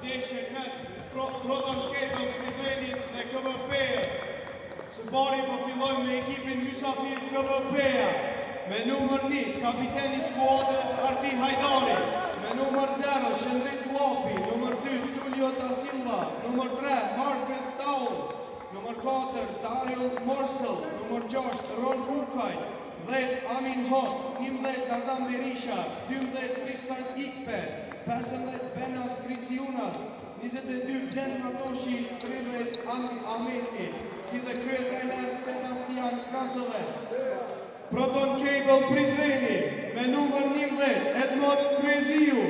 Ndeshje mes Proton Cable Prizrenit dhe KVP-s. Së pari po fillojmë me ekipin mysafir KVP-a. Me numër 1, kapiteni skuadrës Arti Hajdari. Me numër 0, Shëndrit Lopi. Numër 2, Tulio da Silva. Numër 3, Marcus Towles. Numër 4, Daryl Morsel. Numër 6, Ron Ukaj. 10, Amin Hot. 11, Dardan Berisha. 12, Tristan Ikpe. 15, Benas Kriciunas. 22, Den Matoshi. 30, Ani Ameti. Si dhe krye trajner Sebastian Krasovec. Proton Cable Prizreni, me numër 11, Edmond Kreziu.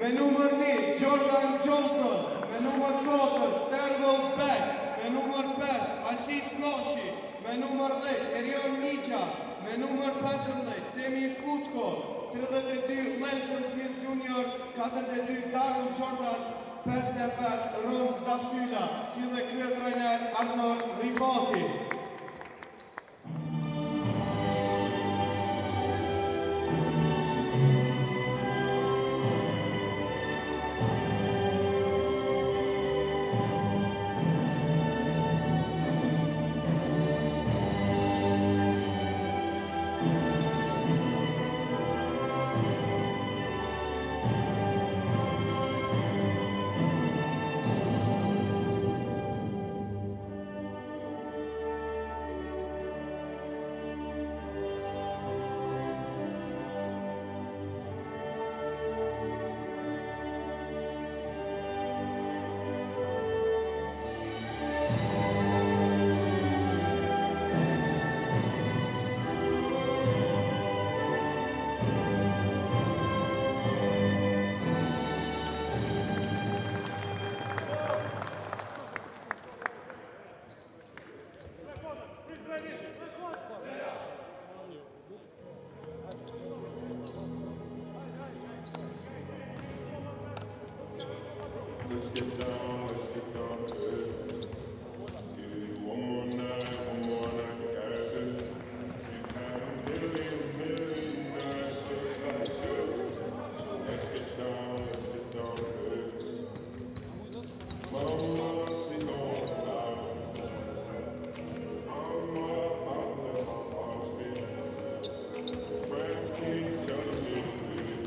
Me numër 1, Jordan Johnson. Me numër 4, Tervel Beck. Me numër 5, Atit Koshi. Me numër 10, Erion Niqa. Me numër 15, Semi Futko. 32, Lenson Smith Jr. 42, Darren Jordan. 55, Ron Dasula. Si dhe krye trajner Arnor Rifati. Let's get down to business. Let's get it one more night, got it. We've had a million nights just like this. So let's get down to business. Mama, please don't lie. I'm up, I let my heart speak. Friends keep telling me to leave.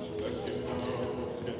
So let's get down to business.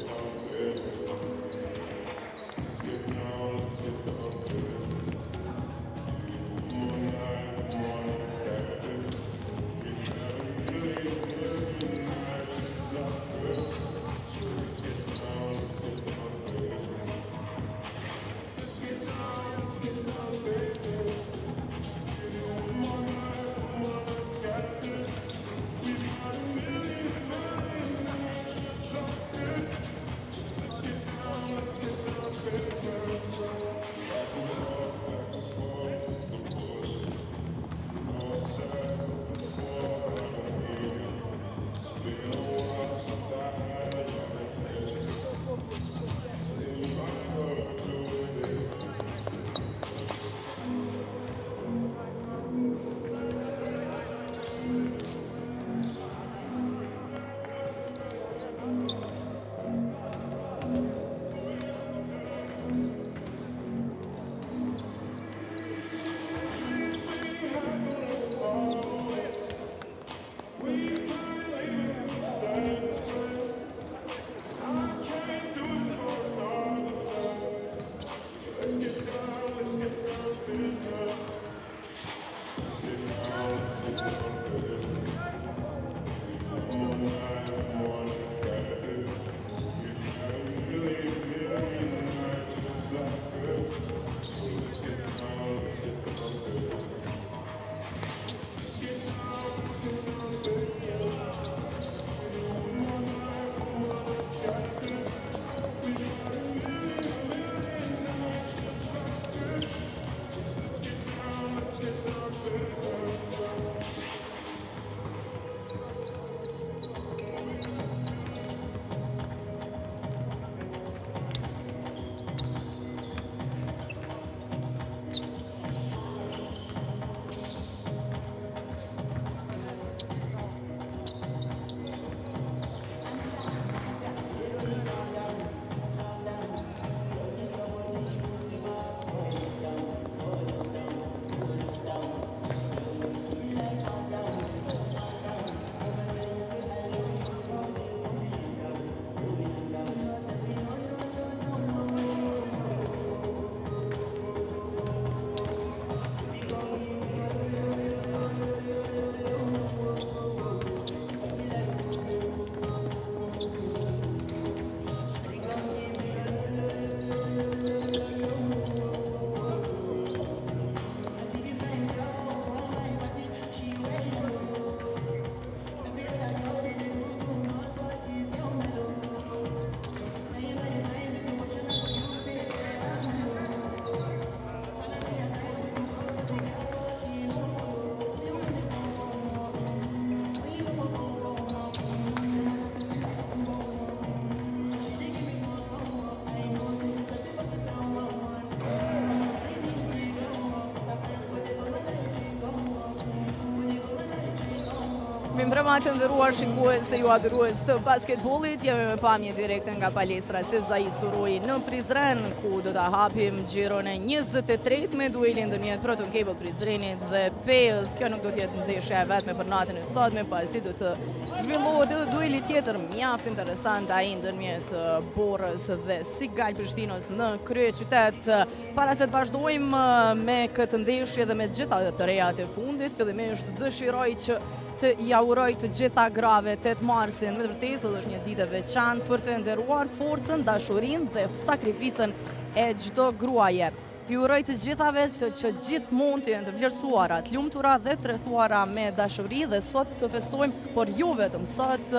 Mirëmbrëma mbrëma të ndëruar shikues se ju adhurues të basketbollit, jemi me pamje direkte nga palestra Sezai Suroi në Prizren, ku do ta hapim xhiron e 23 me duelin ndërmjet Proton Cable Prizrenit dhe Peës. Kjo nuk do të jetë ndeshja e vetme për natën e sotme, pasi do të zhvillohet edhe dueli tjetër mjaft interesant, ai ndërmjet Borës dhe Sigal Prishtinos në kryeqytet. Para se të vazhdojmë me këtë ndeshje dhe me gjitha të rejat e fundit, fillimisht dëshiroj që të ja uroj të gjitha grave 8 marsin. Me vërtetë është një ditë e veçantë për të nderuar forcën, dashurinë dhe sakrificën e çdo gruaje. Ju uroj të gjithave që gjithmonë të jenë të vlerësuara, të lumtura dhe të rrethuara me dashuri, dhe sot të festojmë, por jo vetëm sot,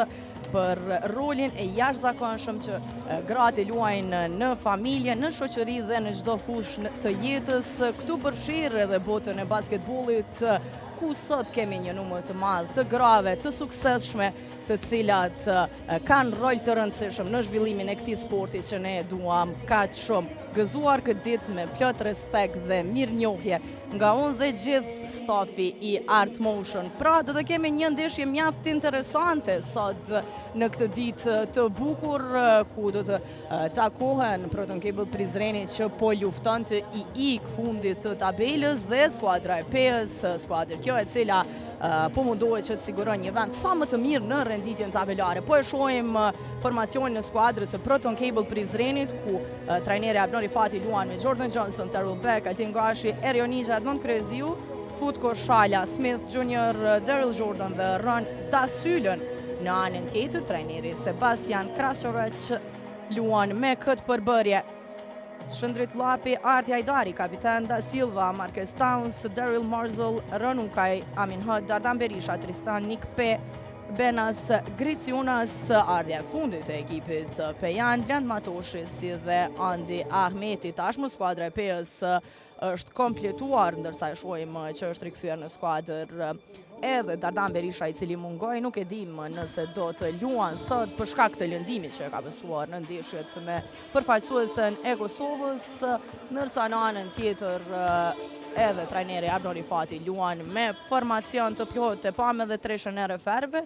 për rolin e jashtëzakonshëm që gratë luajnë në familje, në shoqëri dhe në çdo fushë të jetës. Këtu përfshirë edhe botën e basketbollit, ku sot kemi një numër të madh të grave, të suksesshme, të cilat kanë rol të rëndësishëm në zhvillimin e këtij sporti që ne duam kaq shumë. Gëzuar këtë ditë me plot respekt dhe mirënjohje nga unë dhe gjithë stafi i Art Motion. Pra, do të kemi një ndeshje mjaft interesante sot në këtë ditë të bukur, ku do të takohen Proton Cable Prizreni që po lufton të ikë fundit të tabelës, dhe skuadra e Peës, skuadra kjo e cila po mundohet që të siguron një vend sa më të mirë në renditjen tabelare. Po e shohim formacionin e skuadrës së Proton Cable Prizrenit, ku trajneri Abnor Rifati luan me Jordan Johnson, Terrell Beck, Altin Gashi, Erion Nigja, Edmond Kreziu, Futko Shala, Smith Jr., Daryl Jordan dhe Ron Dasylen. Në anën tjetër, trajneri Sebastian Krasovic luan me këtë përbërje: Shëndrit Lapi, Arti Hajdari, Kapitan Da Silva, Marquez Towns, Daryl Marzell, Rënukaj, Amin Hëd, Dardan Berisha, Tristan Nikpe, Benas Griciunas, ardhja e fundit e ekipit Pejan, Blend Matoshi si dhe Andi Ahmeti. Tashmë skuadra e Peës është kompletuar, ndërsa e shohim që është rikthyer në skuadër edhe Dardan Berisha, i cili mungoi, nuk e dim nëse do të luan sot për shkak të lëndimit që ka besuar në ndeshjet me përfaqësuesen e Kosovës, ndërsa në anën tjetër edhe trajneri Abnor Rifati luan me formacion të plotë, pamë edhe treshën e referve.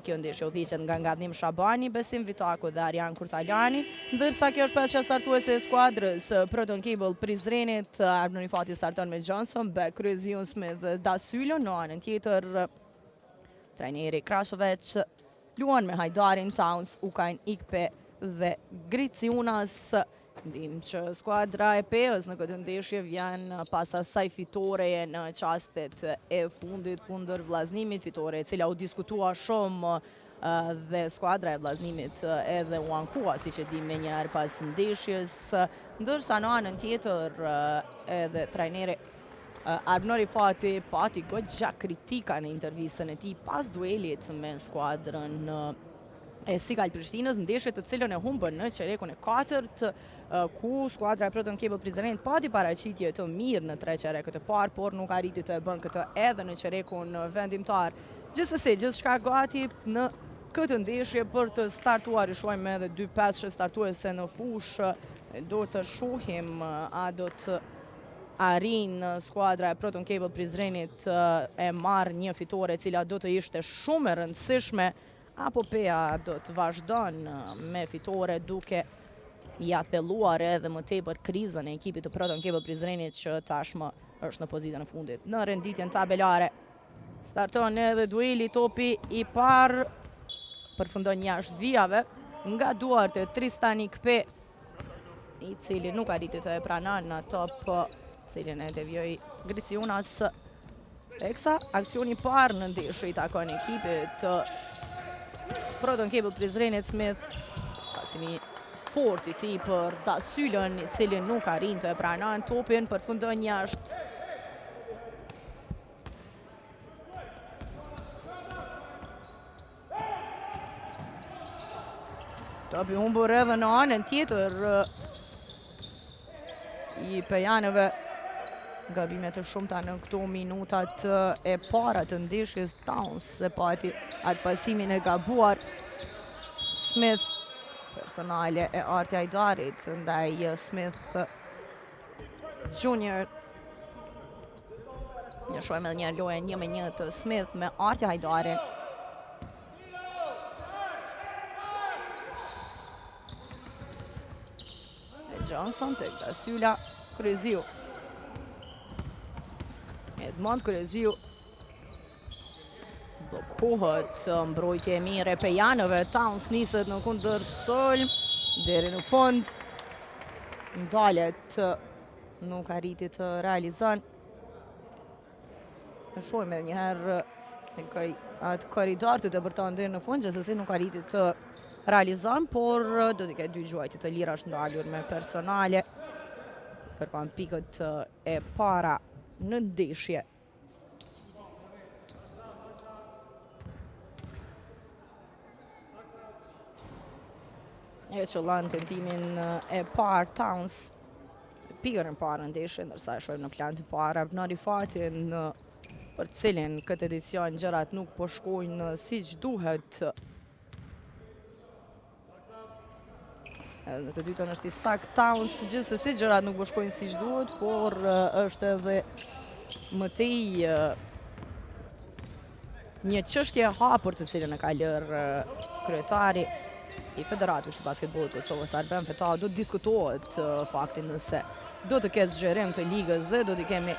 Kjo ndeshje udhëhiqet nga Ngadnim Shabani, Besim Vitaku dhe Arjan Kurtalani, ndërsa kjo është peshja startuese e skuadrës Proton Cable Prizrenit. Abnor Rifati starton me Johnson, Beck, Kreziun, Smith dhe Dasylo. Në anën tjetër, trajneri Krasovic luan me Hajdarin, Towns, Ukajn, Ikpe dhe Griciunas. Ndim që skuadra e Peës në këtë ndeshje vjen pas asaj fitoreje në çastet e fundit kundër Vllaznimit, fitore e cila u diskutua shumë dhe skuadra e Vllaznimit edhe u ankua, siç e dimë, një herë pas ndeshjes, ndërsa në anën tjetër edhe trajneri Abnor Rifati pati goxha kritika në intervistën e tij pas duelit me skuadrën e Sigal Prishtinës, ndeshje të cilën e humbën në qerekun e 4, ku skuadra e Proton Cable Prizrenit pati paraqitje të mirë në 3 qerekët e parë, por nuk arriti të bën këtë edhe në qerekun vendimtar. Gjithsesi, gjithçka gati në këtë ndeshje për të startuar. I shohim edhe 2 peshë startuese në fushë. Do të shohim a do të arrin skuadra e Proton Cable Prizrenit e marr një fitore e cila do të ishte shumë e rëndësishme, apo Peja do të vazhdon me fitore duke ja thelluar edhe më tepër krizën e ekipit të Proton Cable Prizrenit, që tashmë është në pozitën e fundit në renditjen tabelare. Starton edhe dueli, topi i parë përfundon jashtë vijave nga duart e Tristan Ikpe, i cili nuk arriti të e pranon në top, cilin e devijoi Griciunas. Teksa aksioni i parë në ndeshje i takon ekipit Proton Cable Prizrenit, Smith, pasimi fort i tij për Dasylën, i cili nuk arrin të e pranon topin, përfundon jashtë. Topi humbur edhe në anën tjetër i pejanëve. Gabime të shumta në këto minutat e para të ndeshjes. Towns e pati atë pasimin e gabuar. Smith, personale e Arti Hajdarit ndaj Smith Jr. Një shohim edhe një lojë 1-1 të Smith me Arti Hajdarin. Johnson tek Da Syla, Kryziu. Edmond Kryziu. Blokohet mbrojtje e mire e pejanëve. Towns niset në kundër sulm deri në fund. Ndalet nuk arriti të realizon. Në shojmë edhe njëherë atë koridor të dëbërton deri në fund, gjithsesi nuk arriti të realizon, por do t'i ketë 2 gjuajtje të lira është ndalur me personale. Kërkon pikët e para në ndeshje. E qëllon tentimin e parë Towns pikën e parë në ndeshje, ndërsa e shohim në plan të parë Abnari Fatin për cilin këtë edicion gjërat nuk po shkojnë siç duhet. Në të dytën është i sakt Towns, gjithsesi gjërat nuk po shkojnë siç duhet, por është edhe më tej një çështje e hapur të cilën e ka lërë kryetari i Federatës së Basketbollit të Kosovës, Arben Fetau. Do të diskutohet fakti nëse do të ketë zgjerim të ligës dhe do të kemi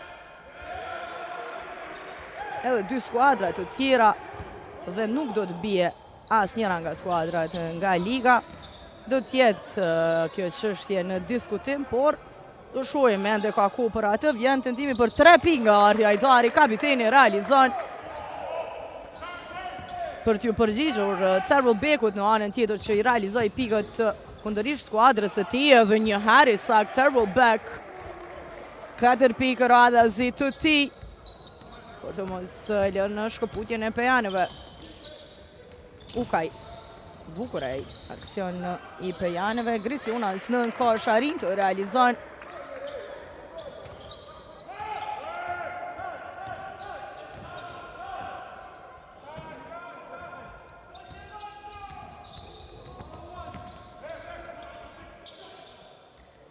edhe 2 skuadra të tjera dhe nuk do të bie asnjëra nga skuadrat nga liga. Do të jetë kjo çështje në diskutim, por do shohim ende ka kohë për atë. Vjen tentimi për 3 pikë nga Arti Hajdari, kapiteni realizon për t'ju përgjigjur Terrell Bekut në anën tjetër që i realizoi pikët kundërisht skuadrës së tij. Edhe një herë i sakt Terrell Bek, 4 pikë radhazi të tij, por të mos lënë në shkëputjen e pejanëve. Ukaj, bukurej, aksion i pejanëve. Griciunas në kosh arrin të realizon.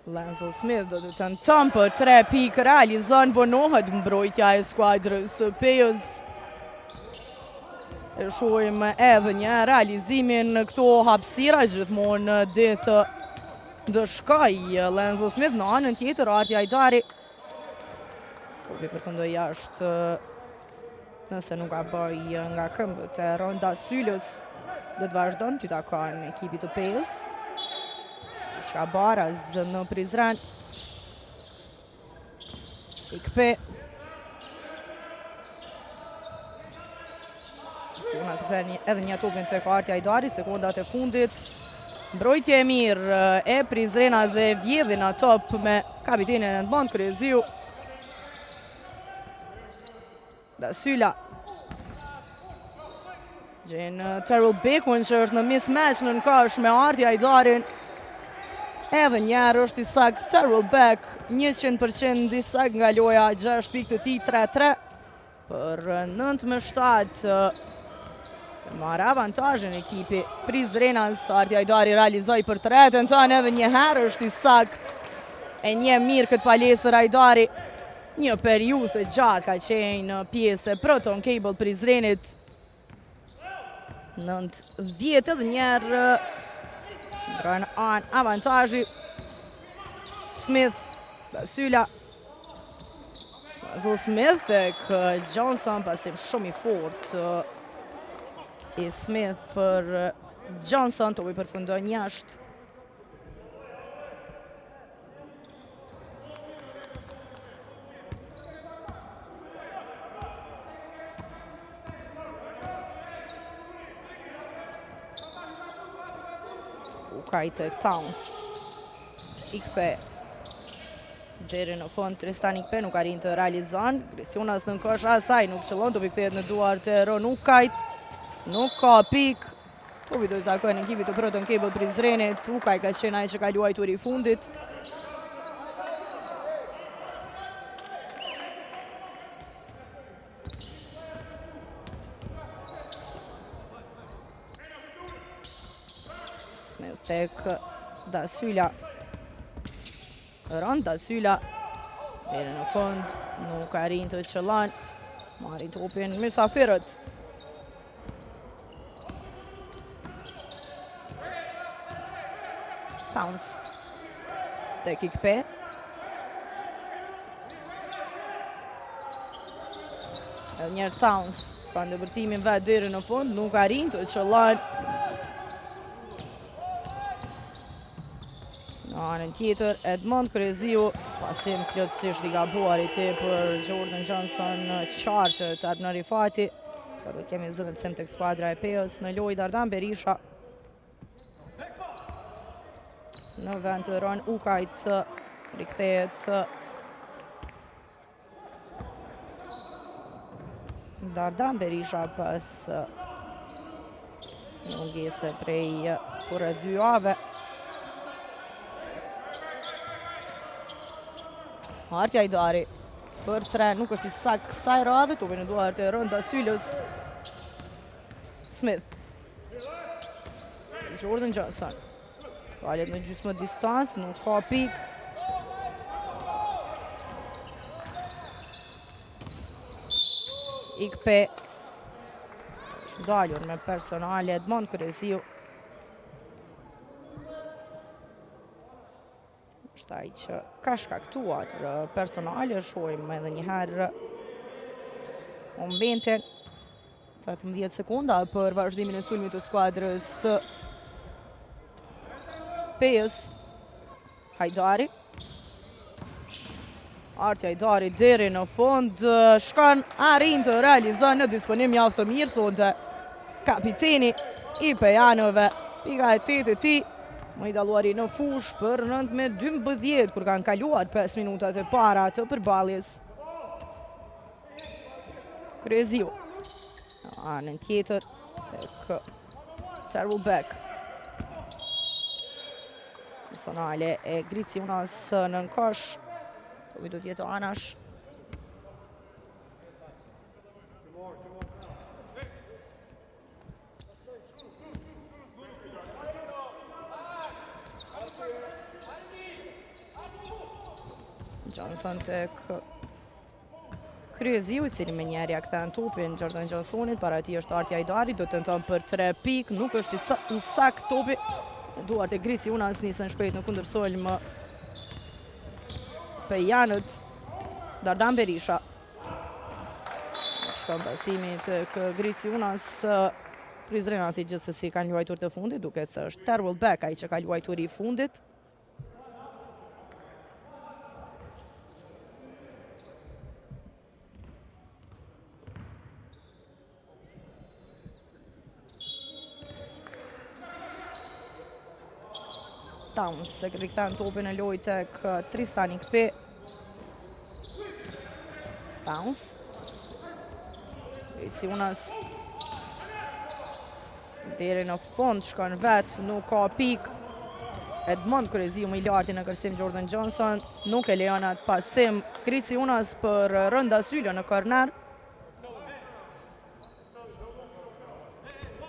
Lancel Smith do të tenton për 3 pikë, realizon, vonohet mbrojtja e skuadrës së Pejës. E shohim edhe një realizimin në këto hapësira gjithmonë ditë dëshkoj Lancel Smith në anën tjetër Arti Hajdari. Topi përfundoi jashtë, nëse nuk ka bëj nga këmbët e Ronda Sylës, do të vazhdon t'i takon ekipit të Pejës. Shka Baraz në Prizren. Ikpe. Si unë asë edhe një topin të Arti Hajdari, sekundat e fundit. Mbrojtje e mirë e Prizrenasve, vjedhin a top me kapitenin Edmond Kryziu. Da Syla. Gjenë Terrell Bekun që është në mismatch në kosh me Arti Hajdarin. Edhe njerë është i sakt Terrell Bek, 100% i sakt nga loja, 6 pikë të tij, 3-3 për 9-7. Marrë avantazhin ekipi Prizrenas. Arti Hajdari realizoi për 3, tenton edhe një herë, është i sakt. E një mirë këtë palesër Hajdari. Një periudhë të gjatë ka qenë pjesë e Proton Cable Prizrenit. 9-10 edhe njerë ndrojnë anë avantazhi. Smith, Da Syla. Lancel Smith tek Johnson, pasim shumë i fort i Smith për Johnson, topi përfundon jashtë. Ukaj tek Towns. Ikpe. Deri në fund Tristan Ikpe nuk arrin të realizon. Griciunas në kosh asaj nuk qëllon, topi kthehet në duart e Ron Ukajt. Nuk ka pik. Topi do të takojnë ekipit të Proton Cable Prizrenit. Ukaj ka qenë ai që ka luajtur i fundit. Smith tek Da Syla. Ron Da Syla. Deri në fund nuk arrin të qëllon. Marrin topin mysafirët. Towns. tek Ikpe. Edhe njerë Towns, pa ndëpërtimin vetë deri në fund, nuk arrin të qëllon. Në anën tjetër, Edmond Kreziu, pasim plotësisht i gabuar i ti për Jordan Johnson qartë të ardë në Rifati. Sa do kemi zëvendësim tek skuadra e Peos në lojë Dardan Berisha. Në vend të Ron Ukajt rikthehet Dardan Berisha pas mungese prej kurrë 2 javë. Artja Hajdari për 3 nuk është i saktë kësaj radhe, topin e duart e Rënda Sylës. Smith. Jordan Johnson. Valet në gjysmë distancë, nuk ka pik. Ikpe. Është dalur me personale Edmond Kreziu. Është ai që ka shkaktuar personale, shohim edhe një herë momentin. 18 sekunda për vazhdimin e sulmit të skuadrës Peos. Hajdari. Artja Hajdari deri në fund, shkon arrin të realizon në disponim mjaft të mirë sonte kapiteni i Pejanëve. Pika e 8 e tij, më i dalluari në fush për 9-12 kur kanë kaluar 5 minutat e para të përballjes. Kreziu. Anën tjetër tek Terrell Beck. Personale e Griciunas në kosh. Topi do t'jetë anash. Johnson tek Kreziu, i cili me njerë ja kthen topin Jordan Johnsonit, para ti është Artja Hajdari, do të tenton për 3 pik, nuk është i sakt topi. Duart e Griciunas nisën shpejt në kundërsulm Pejanët. Dardan Berisha. Shkon pasimi tek Griciunas. Prizrenasi gjithsesi kanë luajtur të fundit, duke se është Terrell Beck ai që ka luajtur i fundit. Towns se rikthen topin e lojë tek Tristan Ikpe. Towns. Griciunas deri në fund shkon vet, nuk ka pik. Edmond Kreziu më i larti në kërcim Jordan Johnson, nuk e lejon atë pasim. Griciunas për Rënda Sylë në korner.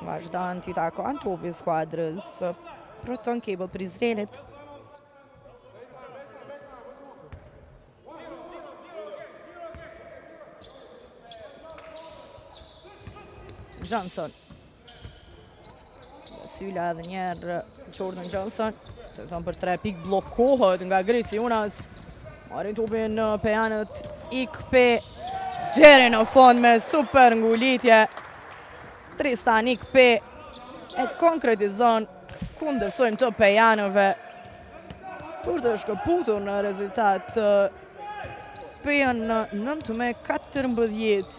Vazhdan t'i takon topi skuadrës Proton Cable Prizrenit. Johnson. Syla edhe njerë Jordan Johnson. Të thonë për 3 pik, blokohet nga Griciunas. Marin topin Pejanët. Ikpe deri në fond me super ngulitje. Tristan Ikpe e konkretizon kundërsojmë të Pejanëve për të shkëputur në rezultat Pejan në 19-14.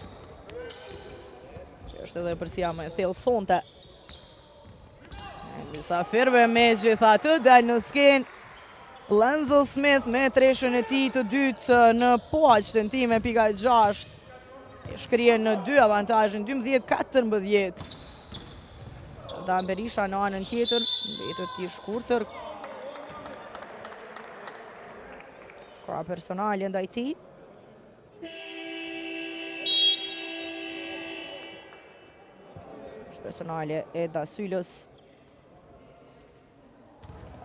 Që është edhe përsia me thellë sonte. Mysafirve me gjitha të dalë në skenë. Lenzel Smith me treshën e tij të dytë në poaq tentime pika 6. Shkrien në 2 avantazhin 12-14. Dardan Berisha në anën tjetër, vetër ti shkurtër. Ka personale ndaj tij. Është personale e Dasylës.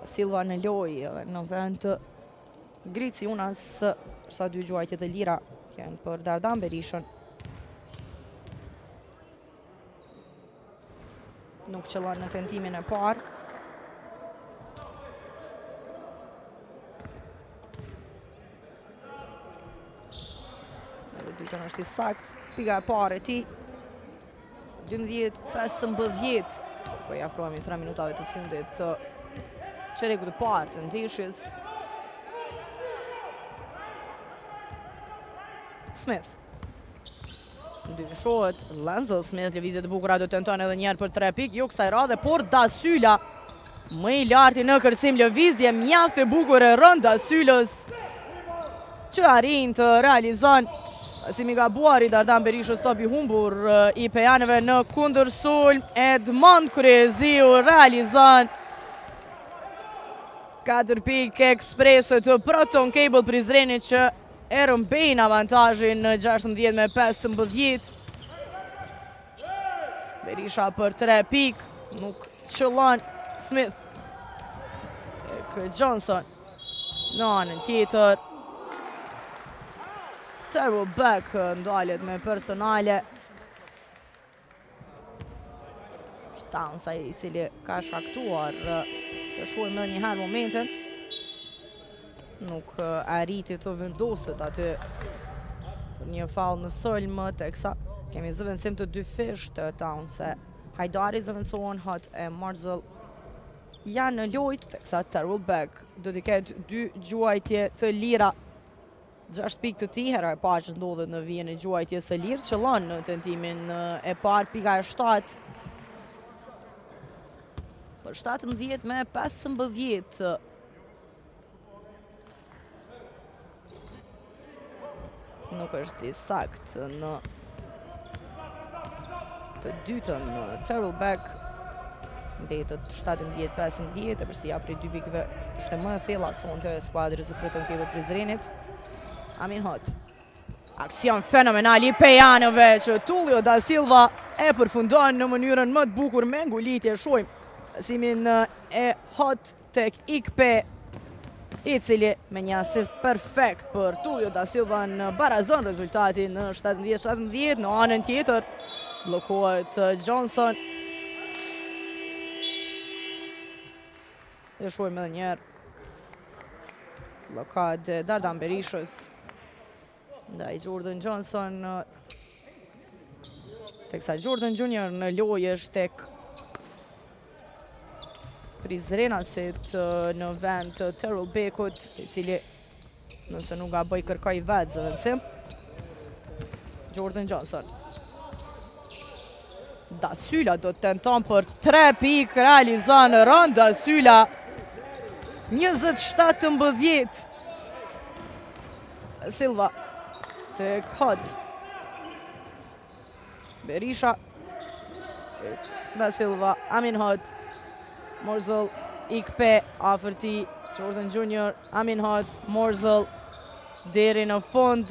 Silva në lojë në vend të Griciunas, sa 2 gjuajtje të lira janë për Dardan Berishën. Nuk qëllon në tentimin e parë. dytën është i sakt. Pika e parë e tij. 12-15. Po i afrohemi 3 minutave të fundit të çerekut të parë të ndeshjes. Smith. Ndryshohet Lenzo Smith, lëvizje të bukura do tenton edhe një herë për 3 pikë, jo kësaj radhe, por Dasyla më i larti në kërcim, lëvizje mjaft e bukur e rënd Dasylës që arrin të realizon si mi gabuari Dardan Berishës top i humbur i pejanëve në kundërsulm. Edmond Kuryeziu realizon 4 pikë ekspresë të Proton Cable Prizrenit që e rëmbejnë avantazhin në 16-15. Berisha për 3 pikë, nuk qëllon Smith. Tek Johnson në anën tjetër. Terrell Beck ndalet me personale. Shtansa i cili ka shkaktuar të shuaj më njëherë momentin. Nuk arriti të vendoset aty për një fall në sulm, teksa kemi zëvendësim të dy fish të Townse. Hajdari zëvendësohen, Hot e Marzel janë në lojtë, teksa Terrell Beck do t'i ketë 2 gjuajtje të lira. 6 pikë të tij, hera e parë që ndodhet në vijën e gjuajtjes së lirë, qëllon në tentimin e parë, pika e 7. Për 17-15. Nuk është i sakt në të dytën. Terrell Beck ndetet 17-15, e përsia prej 2 pikëve është më e thella sonte skuadrës së Proton Cable Prizrenit. Amin Hot. Aksion fenomenal i pejanëve që Tullio da Silva e përfundon në mënyrën më të bukur me ngulitje. Shohim pasimin e Hot tek Ikpe, i cili me një asist perfekt për Tullio da Silva në barazon rezultatin në 17-17. Në anën tjetër blokohet Johnson. Dhe shohim edhe njerë blokad Dardan Berishës ndaj Jordan Johnson, teksa Jordan Junior në lojë është tek Prizrenasit në vend të Terrell Beckut, i cili nëse nuk gaboj kërkoi vetë zëvendësim. Jordan Johnson. Dasyla do të tenton për 3 pikë, realizon rënd Dasyla. 20-17. Silva tek Hot. Berisha. Da Silva, Amin Hot. Marzel, Ikpe, afërti, Jordan Junior, Amin Hot, Marzel, deri në fund,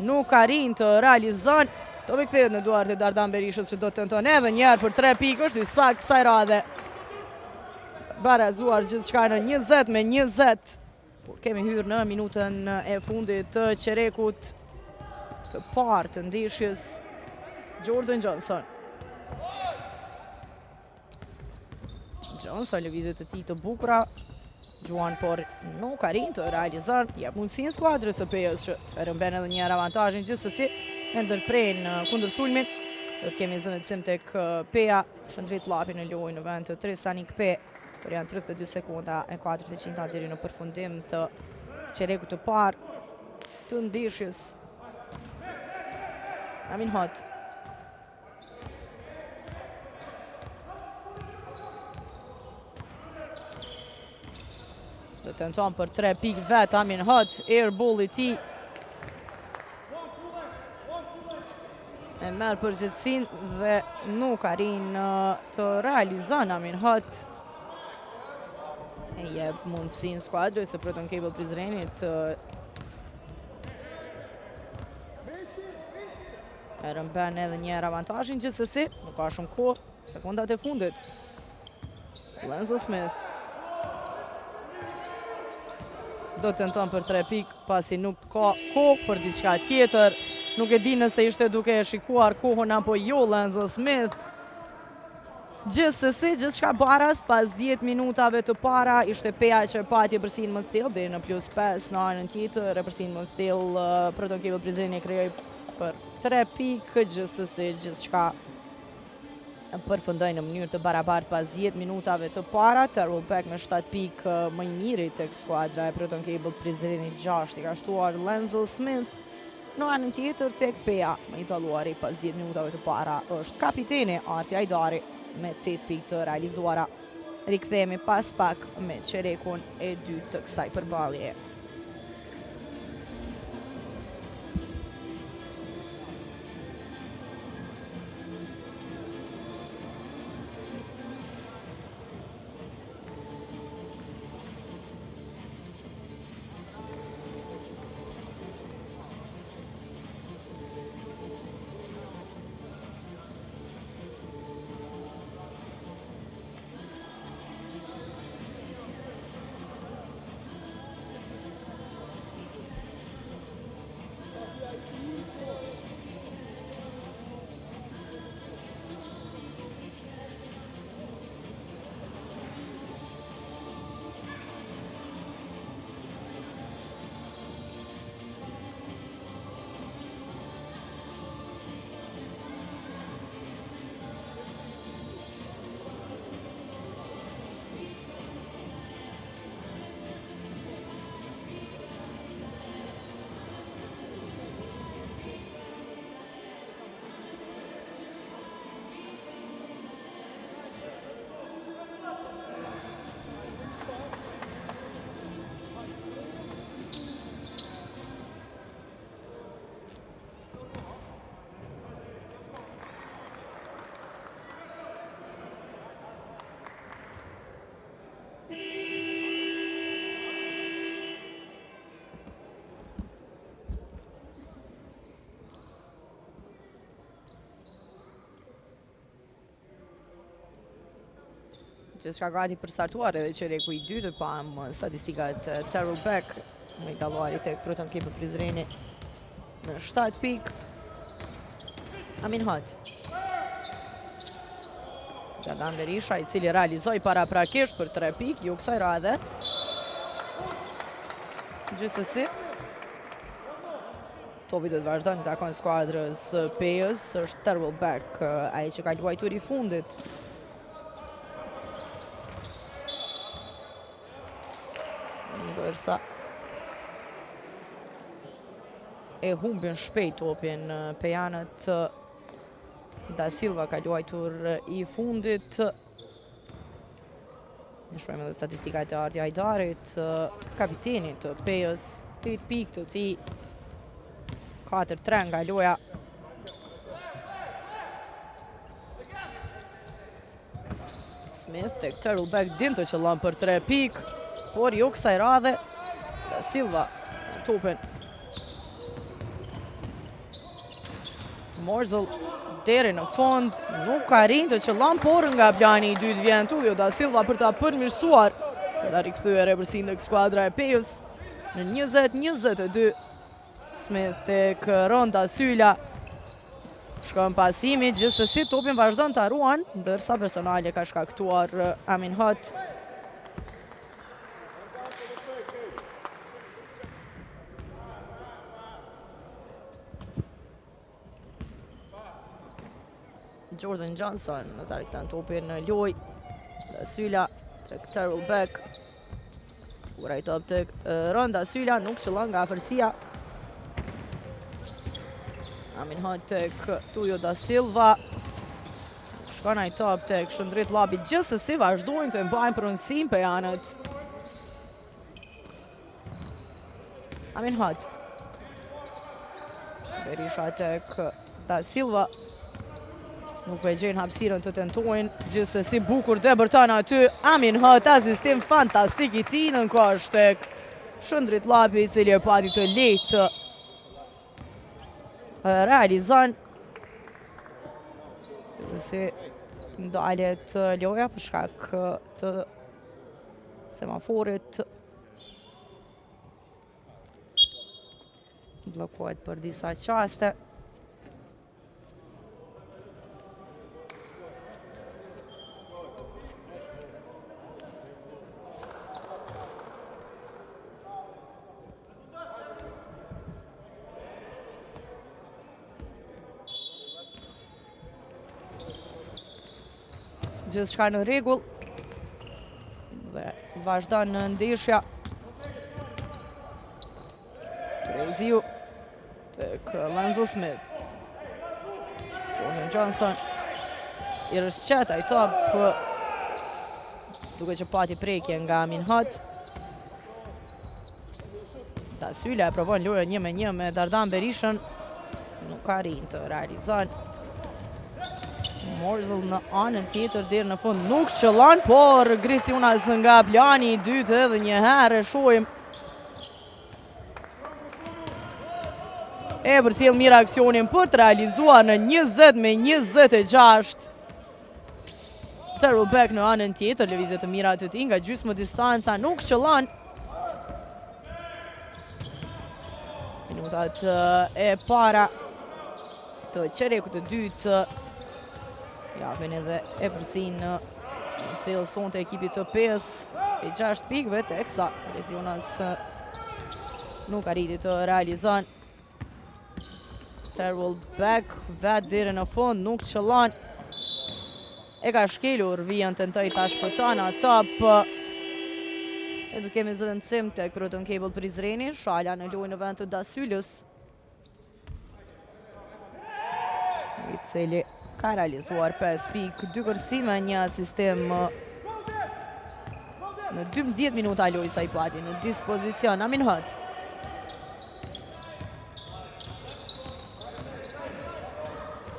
nuk arrin të realizon. Topi kthehet në duart e Dardan Berishës që do të tenton edhe njerë për 3 pikë, është i sakt kësaj radhe. Barazuar gjithçka në 20-20. Por kemi hyrë në minutën e fundit të qerekut të parë të ndeshjes. Jordan Johnson. Johnson lëvizjet e tij të bukura, gjuan por nuk arrin të realizon, jep mundësinë skuadrës së Pejas që rëmben edhe një avantazhin, gjithsesi e ndërprejnë kundërsulmin. Do të kemi zëvendësim tek Peja, shëndrit llapi në lojë në vend të Tristan Ikpe, por janë 32 sekonda e 400 deri në përfundim të qerekut të parë të ndeshjes. Amin Hot. Do tenton për 3 pikë vet Amin Hot, airball i tij. E merr përgjegjësinë dhe nuk arrin të realizon Amin Hot. E jep mundësinë skuadrës së Proton Cable Prizrenit e rëmben edhe një avantazhin, gjithsesi nuk ka shumë kohë, sekondat e fundit. Lenzo Smith do të tenton për 3 pikë, pasi nuk ka kohë për diçka tjetër. Nuk e di nëse ishte duke e shikuar kohën apo jo Lenzo Smith. Gjithsesi, gjithçka baras pas 10 minutave të para ishte Peja që pati përsinë më thellë deri në +5 në anën tjetër, përsinë më thellë Proton Cable Prizreni krijoi për 3 pikë, gjithsesi gjithçka përfundoi në mënyrë të barabartë pas 10 minutave të para. Terrell Beck me 7 pikë më i miri tek skuadra e Proton Cable Prizreni, 6 i ka shtuar Lenzel Smith. Në anën tjetër tek Peja më i dalluari pas 10 minutave të para është kapiteni Arti Ajdari me 8 pikë të realizuara. Rikthehemi pas pak me çerekun e dytë të kësaj përballjeje. Gjithçka gati për startuar edhe çereku i dytë, pam statistikat Terrell Beck më i dalluari tek Proton Cable Prizreni me 7 pikë. Amin Hot. Xhadan Berisha i cili realizoi paraprakisht për 3 pikë ju kësaj radhe. Gjithsesi topi do të vazhdon të takon skuadrës Pejës, është Terrell Beck ai që ka luajtur i fundit. Ndërsa e humbin shpejt topin pejanët. Da Silva ka luajtur i fundit. Ne shohim edhe statistikat e Arti Ajdarit, kapitenit të Pejës, 8 pikë të tij, 4-3 nga loja. Smith tek Terrell Beck din të qëllon për 3 pikë, por jo kësaj radhe. Da Silva topin. Morzel deri në fund, nuk ka rinj të qëllon, por nga plani i dytë vjen Tulio Da Silva për ta përmirësuar dhe rikthyer përsinë tek skuadra e Pejës në 20-22. Smith tek Ronda Syla shkon pasimi, gjithsesi topin vazhdon ta ruan, ndërsa personale ka shkaktuar Amin Hot. Jordan Johnson në ta rikthen topin në loj. Da Syla tek Terrell Beck. Kuraj top tek Ronda Syla, nuk qëllon nga afërsia. Amin Hot tek Tulio Da Silva. Shkon ai top tek Shëndrit Llapi, gjithsesi vazhdojnë të mbajnë pronësim pejanët. Amin Hot. Berisha tek Da Silva. Nuk e gjenë hapësirën të tentojnë, gjithsesi bukur dhe bërtan aty. Amin Hot, asistim fantastik i tij në kosh tek Shëndrit Llapi, i cili e pati të lehtë realizon. Si ndalet loja për shkak të semaforit. Bllokohet për disa qaste. gjithçka në rregull. Dhe vazhdon në ndeshja. Preziu tek Lenzel Smith. Jordan Johnson i rëshqet ai top, duke që pati prekje nga Minhat. Dasyla e provon lojën 1-1 me Dardan Berishën, nuk ka rinj të realizon. Morzell në anën tjetër deri në fund nuk qëllon, por Grisiunas nga plani i dytë edhe një herë shohim e përcjell mirë aksionin për të realizuar në 20-26. Terrell Beck në anën tjetër, lëvizje të mira të tij nga gjysmë distanca, nuk qëllon. Minutat e para të çerekut të dytë japin edhe e përsin në thellëson të ekipit të 5-6 pikëve, teksa Grisiunas nuk arriti të realizon. Terrell Beck vetë deri në fund, nuk qëllon. E ka shkelur vijën, tentoi ta shpëton top. E du kemi zëvendësim tek Proton Cable Prizreni, Shala në lojë në vend të Dasylës, i cili ka realizuar 5 pikë, 2 kërcime, një asistim në 12 minuta lojë sa i pati në dispozicion. Amin Hët.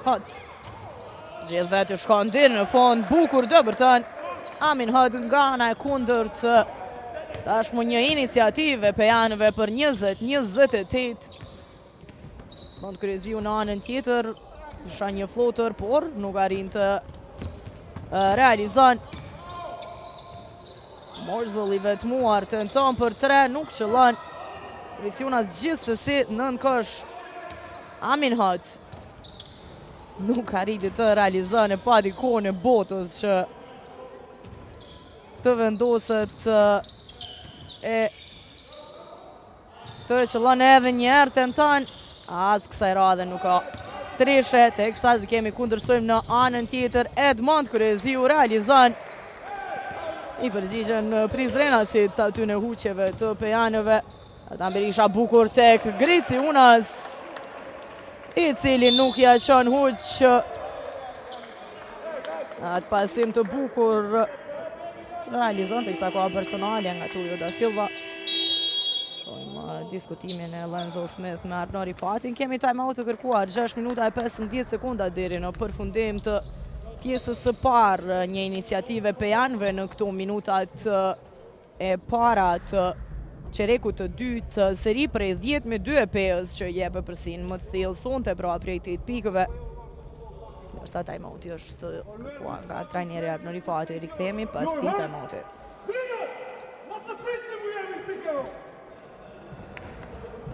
Hët. Gjithë vetë shkon deri në fund, bukur Dëbërtën. Amin Hët nga ana e kundërt. Tashmë një iniciativë pejanëve për 20-28. Mund Kreziu në anën tjetër, isha një flotër, por nuk arrin të realizon. Morzell i vetmuar tenton për 3, nuk qëllon. Grisiunas gjithsesi nën kosh. Amin Hët nuk arriti të realizon, e pati kohën e botës që të vendoset e të qëllon edhe njerë, tenton. As kësaj radhe nuk ka treshe, teksa të kemi kundërsojmë në anën tjetër. Edmond Kreziu realizon. I përgjigjen Prizrenasit aty në huqeve të pejanëve. Dardan Berisha bukur tek Grisiunas, i cili nuk ja qon huq. Atë pasim të bukur realizon të isa koha personale nga Tulio da Silva. Shojmë diskutimin e Lenzel Smith me Arnor Rifatin. Kemi time-out të kërkuar 6 minuta e 15 sekunda deri në përfundim të pjesës së parë, një iniciative pejanëve në këto minutat e para të qerekut të dytë, seri prej 10-2 pejës që jepë përsin më të thellësonte pra prej 8 pikëve. Ndërsa time-outi është kërkuar nga trajneri Arnor Rifati. Rikthehemi pas këtij time-outi.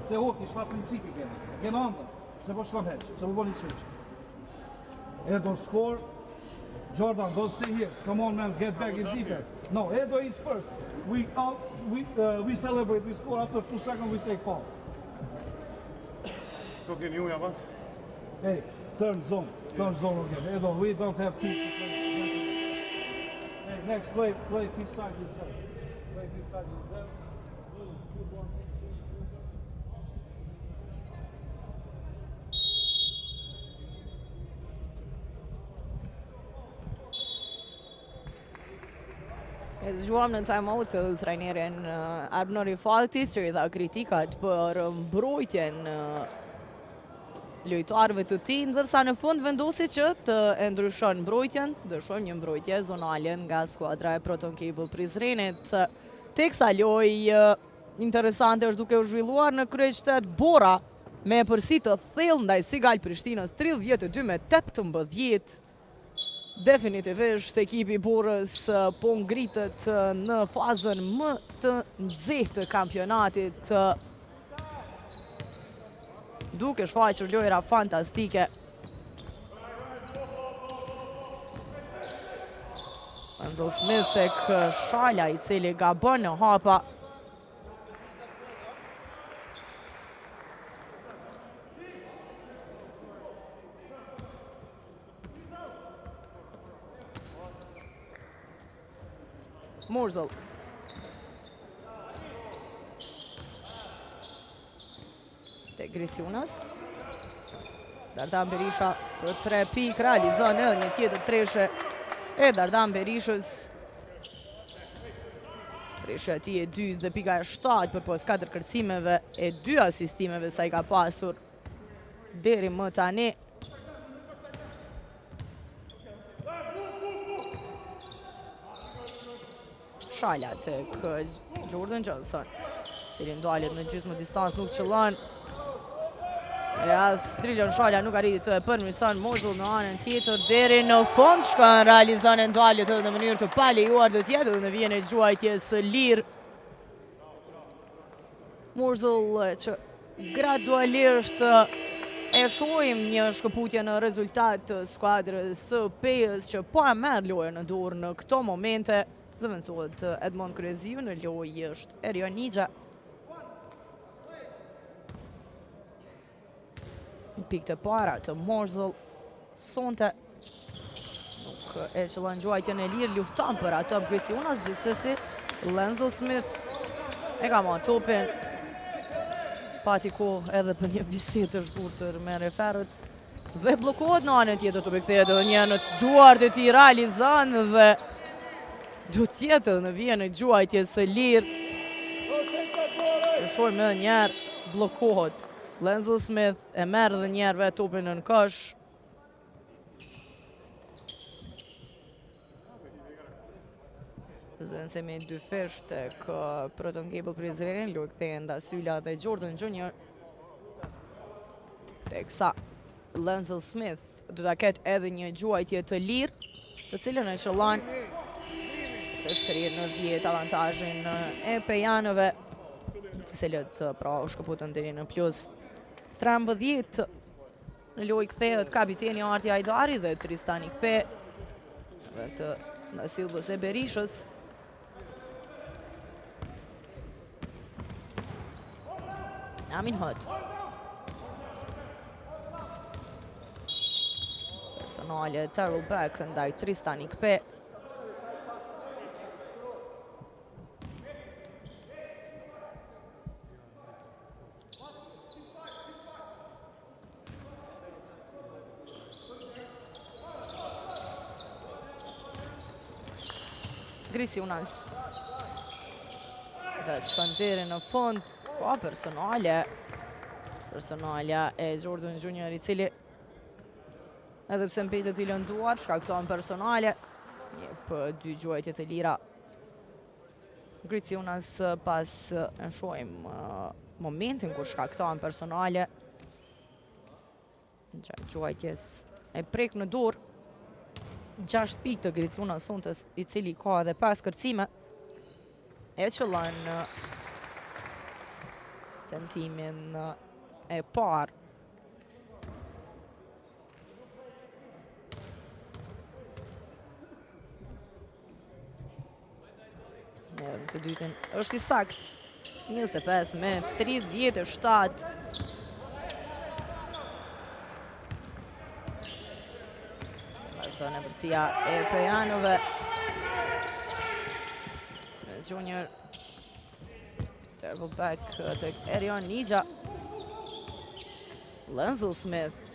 Te hoki, shfa principi kene. Kene andën, se po shkon heq, se po boni switch. Edo score. Jordan, don't stay here. Come on, man, get back in defense. No, Edo is first. We celebrate, we score. After 2 seconds, we take foul. Cooking you, Yaman? Hey, turn zone again. Edo, we don't have teams to play. Hey, next play this side yourself. Play this side yourself. Good one. E zgjuam në time-out të trajnerin Arnor Rifati, që i dha kritikat për mbrojtjen lojtarëve të tij, ndërsa në fund vendosi që të ndryshon mbrojtjen, dëshojmë një mbrojtje zonale nga skuadra e Proton Cable Prizrenit. Teksa lojë interesante është duke u zhvilluar në kryeqytet Bora me përsi të thellë ndaj Sigal Prishtinës 32-18. Definitivisht ekipi Borës po ngritet në fazën më të nxehtë të kampionatit, duke shfaqur lojra fantastike. Lenzel Smith tek Shala, i cili gabon në hapa. Morzell. Te Griciunas. Dardan Berisha për 3 pikë, realizon edhe një tjetër treshe e Dardan Berishës. Treshe ati e 2 dhe pika e 7 për pos 4 kërcimeve e 2 asistimeve sa i ka pasur deri më tani. Shala tek Jordan Johnson, cili ndalet në gjysmë distancë, nuk qëllon. E as Trillion Shala nuk arriti të e përmirëson Morzell në anën tjetër, deri në fund shkon, realizon e ndaljet edhe në mënyrë të palejuar do tjetë dhe në vjen e gjuajtjes lirë. Morzell që gradualisht e shohim një shkëputje në rezultat të skuadrës së Pejës që po e merr lojën në dorë në këto momente. Zëvendësohet Edmond Kryeziu, në lojë është Erion Nigja. Në pikë të para të Morzell sonte nuk e qëllon gjuajtjen e lirë, lufton për ato Griciunas, gjithsesi Lenzel Smith e ka marrë topin. Pati kohë edhe për një bisedë të shkurtër me referët dhe bllokohet në anën tjetër të kthehet edhe një në duart e tij, realizon dhe do tjetër në vjen e gjuajtjes së lirë. E shohim edhe njerë bllokohet. Lenzel Smith e merr edhe njerë vetë topin në kosh. Zënë se me 2 fish tek Proton Cable Prizrenin, lu kthehen Dasyla dhe Jordan Jr. Teksa Lenzel Smith do ta ketë edhe një gjuajtje të lirë, të cilën e qëllon të shkrirë në 10 avantazhin e pejanëve, të cilët pra u shkëputën deri në plus 13. Në lojë kthehet kapiteni Arti Hajdari dhe Tristan Ikpe dhe të Nasilës e Berishës. Amin Hot. Personale Terrell Beck ndaj Tristan Ikpe. Griciunas dhe qëkan deri në fund, ka personale e Jordan Jr. I cili edhe pse mbetet i lënduar, shkakton personale, jep 2 gjuajtje të lira. Griciunas pas e shohim momentin kur shkakton personale, gjuajtjes e prek në dorë. 6 pikë të Griciunas sonte, i cili ka edhe 5 kërcime, e qëllon tentimin e parë. Në të dytën është i sakt, 25 me 37. Vazhdo në përsia e pejanove. Smith Jr. Terrell Beck të Erion Nigja. Lenzel Smith.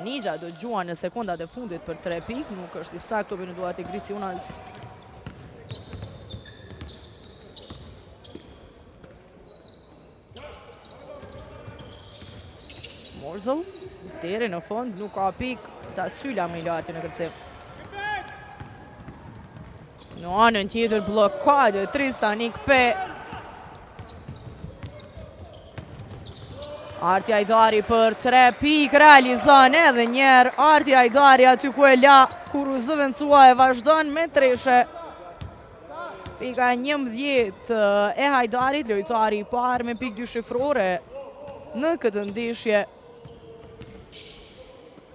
Nigja do gjua në sekundat e fundit për 3 pikë, nuk është i sakt topi në duart e Griciunas. Morzell, deri në fund, nuk ka pikë, Dasyla me i larti në kërcim. Në anën tjetër blokade Tristan Ikpe. Arti Hajdari për 3 pikë, realizon edhe njerë. Arti Hajdari aty ku e la, kur u zëvendësua e vazhdon me treshe. Pika 11 e Hajdarit, lojtari i parë me pikë 2 shifrore në këtë ndeshje.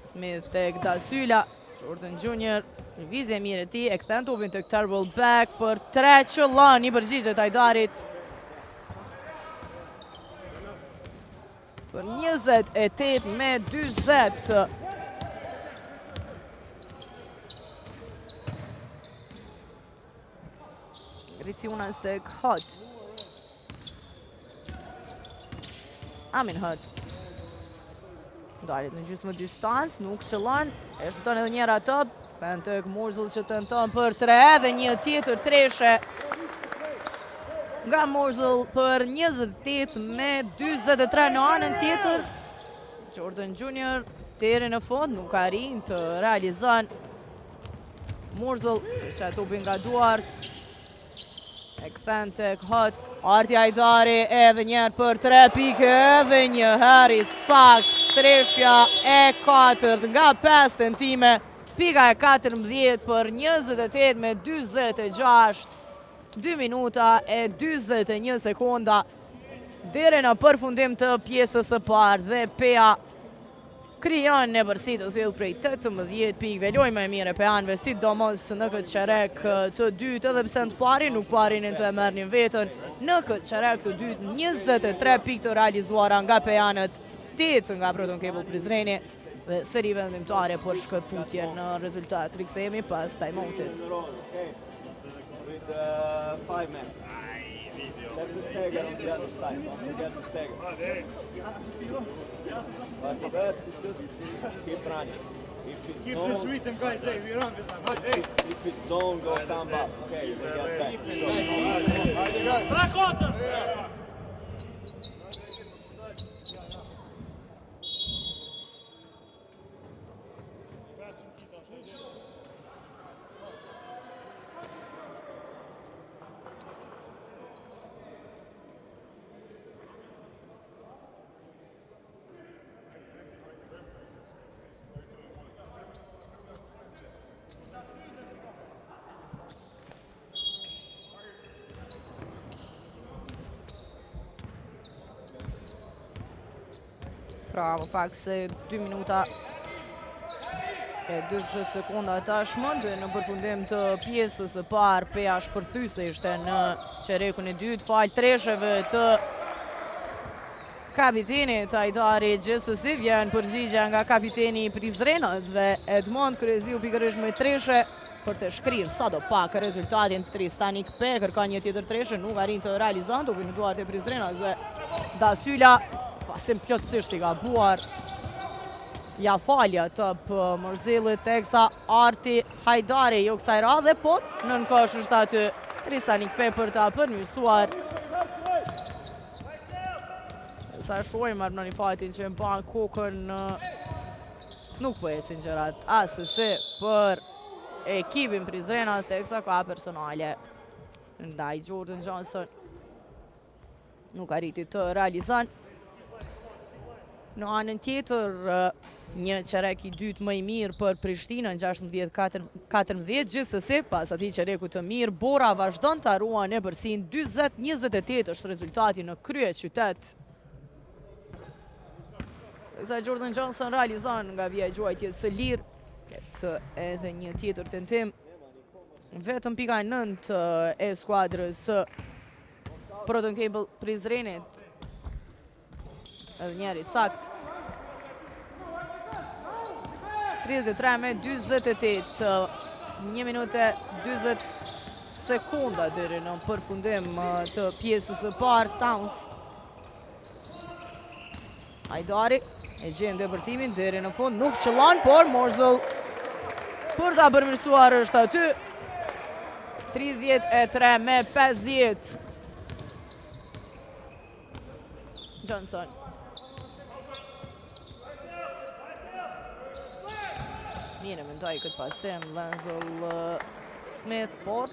Smith tek Dasyla, Jordan Jr. Lëvizje mirë e tij, e kthen topin tek Terrell Beck për 3 qëllon i përgjigjet Hajdarit. Për 28 me 20. Riciunas tek Hot. Amin Hot. Darit në gjysmë distancë, nuk shëllon, e shpëton edhe njëra top, pen tek Morzul që tenton për 3 edhe një tjetër treshe nga Morzul për 28 me 23 në anën tjetër. Jordan Junior deri në fund nuk arrin të realizon. Morzul që topi nga Duart. E këthen tek Hot, Arti Hajdari edhe njerë për 3 pike, edhe një heri sakt, treshja e 4 nga 5 tentime, pika e 14 për 28 me 26, 2 minuta e 21 sekonda, deri në përfundim të pjesës së parë dhe PEA krijon në përsi të thellë prej 18 pikëve, lojë më e mire PEA-nve, sidomos në këtë qerek të dytë, edhe pse në të pari nuk parinin të e merrnin vetën, në këtë qerek të dytë 23 pikë të realizuara nga PEA-nët, 8 nga Proton Cable Prizreni dhe seri vendimtare për shkëputje në rezultat. Rikthehemi pas time-outit. With 5 men. Set the stagger on the other side. Don't forget the stagger. But the best is just keep running. Keep this rhythm, guys. Hey, we run with them. Hey. If it's zone, go stand up. Okay, we get back. Track on! Pra, më pak se 2 minuta e 20 sekonda tashmë, dhe në përfundim të pjesës së parë, PEA shpërthyse ishte në qerekun e dytë, fal tresheve të kapitenit Hajdari gjithsesi, vjen përgjigje nga kapiteni i Prizrenasve, Edmond Kryziu, pikërisht me treshe për të shkrirë sado pak rezultatin. Tristanik Pe kërkon një tjetër treshe, nuk arrin të realizon, duke në duart e Prizrenasve. Dasyla pasim plotësisht i gabuar. Ja falja top Morzellit, teksa Arti Hajdari jo kësaj radhe, por nën kosh është aty Tristanik Pe për ta përmirësuar. Sa shojmë armë në një fatin që më banë kokën, nuk po ecin gjërat asëse për ekipin Prizrenas, teksa ka personale ndaj Jordan Johnson. Nuk arriti të realizon. Në anën tjetër, një qerek i dytë më i mirë për Prishtinën, 16-14, gjithsesi, pas atij qereku të mirë, Bora vazhdon të ruan e përsin 20-28 është rezultati në krye qytet. Sa Jordan Johnson realizon nga vija gjuajtje së lirë, ketë edhe një tjetër tentim, vetëm pika 9 e skuadrës Proton Cable Prizrenit, edhe njeri sakt. 33 me 28, 1 minutë 20 sekunda deri në përfundim të pjesës së parë. Towns Hajdari e gjen depërtimin deri në fund, nuk qëllon, por Morzul për ta përmirësuar është aty. 33 me 50. Johnson. Mire mendoj këtë pasim Lenzel Smith, por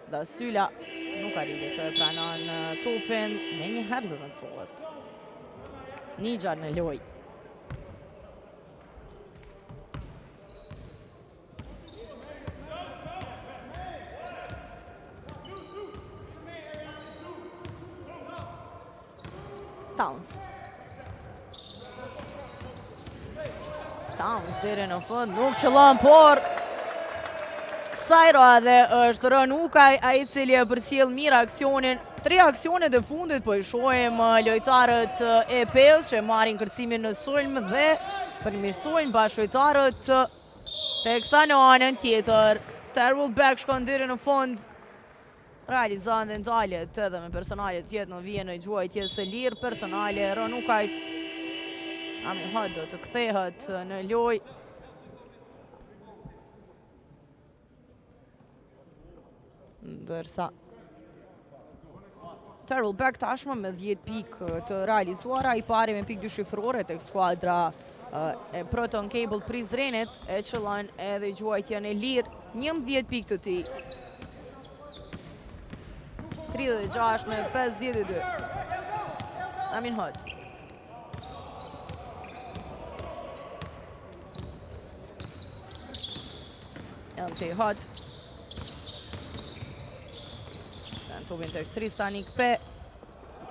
Dasyla nuk arriti që e pranon topin, me një herë zëvendësohet. Nigja në loj. Towns. Towns deri në fund, nuk qëllon, por kësaj radhe është rënë Ukaj, ai i cili e përcjell mirë aksionin. 3 aksionet e fundit, po i shohim lojtarët e PEA-s që marrin kërcimin në sulm dhe përmirësojnë bashkëlojtarët, teksa në anën tjetër Terrell Beck shkon deri në fund realizon dhe ndalet edhe me personale tjetë në vjen në gjuajtje së lirë, personale Ronukajt. Amin Hot do të kthehet në loj. Ndërsa Terrell Beck tashmë me 10 pikë të realizuara, i pari me pikë dyshifrore tek skuadra e Proton Cable Prizrenit, e qëllon edhe gjuajtjen e lirë, 11 pikë të tij. 36 me 52. Amin Hot. LT Hot. Tubin të Tristan Ikpe,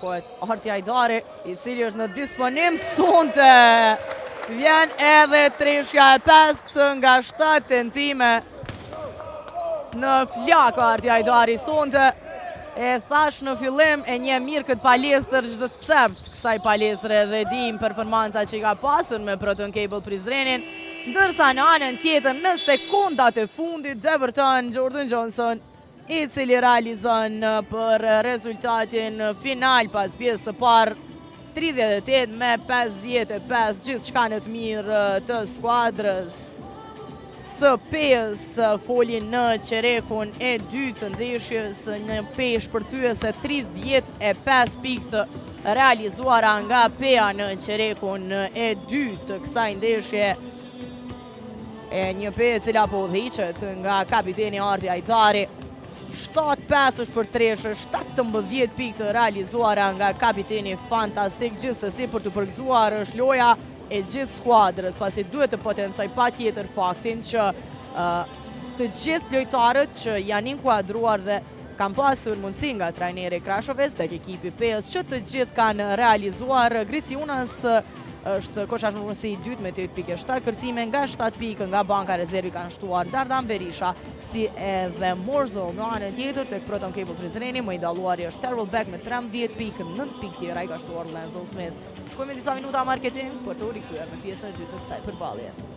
kohet Arti Ajdari, i cili është në disponim sonte. Vjen edhe treshja e 5 nga 7 tentime në flak Arti Ajdari sonte. E thash në fillim e një mirë këtë palestër çdo cept kësaj palestre dhe dim performanca që ka pasur me Proton Cable Prizrenin, ndërsa në anën tjetër në sekundat e fundit debërton Jordan Johnson, i cili realizon për rezultatin final pas pjesë së parë 38 me 55, gjithë shka në të mirë të skuadrës së PES folin në qerekun e 2 të ndeshjes, një pesh përthyese 35 pikë të realizuara nga PEA në qerekun e 2 të kësaj ndeshje, e një PE cila po udhiqet nga kapiteni Arti Ajdari. 7-5 është për treshë, 17 pikë të realizuara nga kapiteni fantastik, gjithsesi për të përgëzuar është loja e gjithë skuadrës, pasi duhet të potencoj pa tjetër faktin që të gjithë lojtarët që janë inkuadruar dhe kanë pasur mundësi nga trajneri Krashoves tek ekipi PES që të gjithë kanë realizuar. Grisiunas është koshashmë mundësi i dytë me 8.7 kërcime, nga 7 pikë nga banka rezervi kanë shtuar Dardan Berisha, si edhe Morzel në anën tjetër tek Proton Cable Prizreni, më i dalluari është Terrell Beck me 13 pikë, 9 pikë tjera i ka shtuar Lenzel Smith. Shkojmë disa minuta marketing për të rikthyer në pjesën e dytë të kësaj përballje.